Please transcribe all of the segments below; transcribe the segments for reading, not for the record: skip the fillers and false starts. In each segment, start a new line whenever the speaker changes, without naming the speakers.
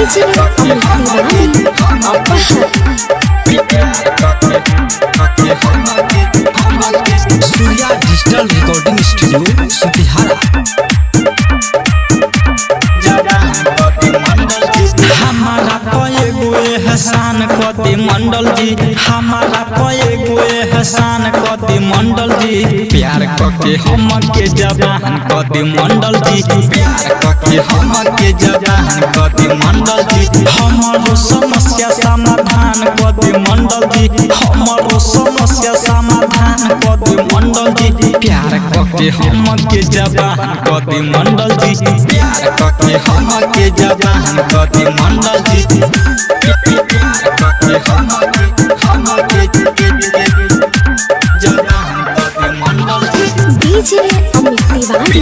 DJ Amit Tiwari
Surya digital recording studio Sutihara.
हमारा कए गो एहसान कति मंडल जी, हमारा कए गो एहसान कति मंडल जी, प्यार कके हम के जबान कति मंडल जी, प्यार कके हम के जबान कति मंडल जी, हमारो समस्या समाधान कति मंडल जी, हमारो समस्या समाधान कति मंडल जी, प्यार कके हम के जबान कति मंडल जी, प्यार कके हम के जबान कति मंडल जी, प्यार कके हम के जबान कति मंडल जी।
डीजे अमित तिवारी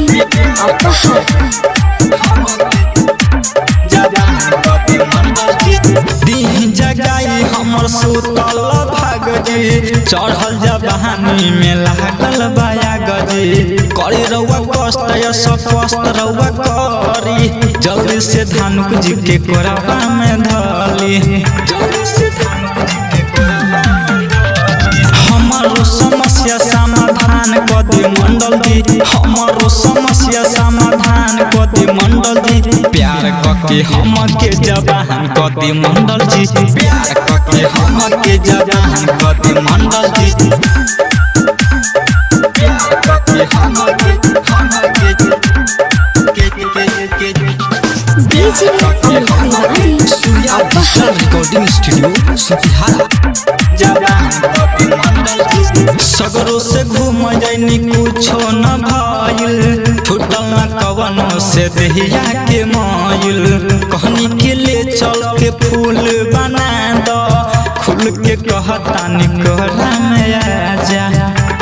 दिन जगाई हमर सुतल भाग जी, चढ़ल जबानी में लागल बाया गजी, करे रउआ कष्ट या सकस्त रउआ करी, जल्दी से धानुक जी के कोरबा में धली, जल्दी से धानुक जी के कोरबा में धली। हमारो समस्या समाधान कति मंडल जी, हमारो समस्या समाधान कति मंडल जी, प्यार कके हम के जबान कति मंडल जी, प्यार कके हम के जबान कति मंडल जी, प्यार कके हम के
DJ Amit Tiwari
Surya digital recording studio Sutihara.
सगरों से घूम जाइनी कुछो न भइल, छूटल न कवनो से दहिया के माइल, कहनी के ले चल के फूल बना दो, खुल के कहता निकोला में आजा,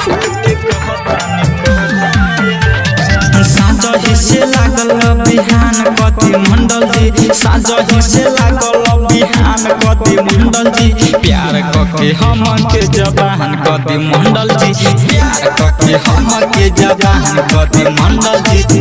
खुल के कहता निकोला में आजा। साँझ ही से लागल बिहान कति मंडल जी, साँझ ही से लागल बिहान कति मंडल जी, प्यार कके हम के जबान कति मंडल जी, प्यार कके हम के जबान कति मंडल जी।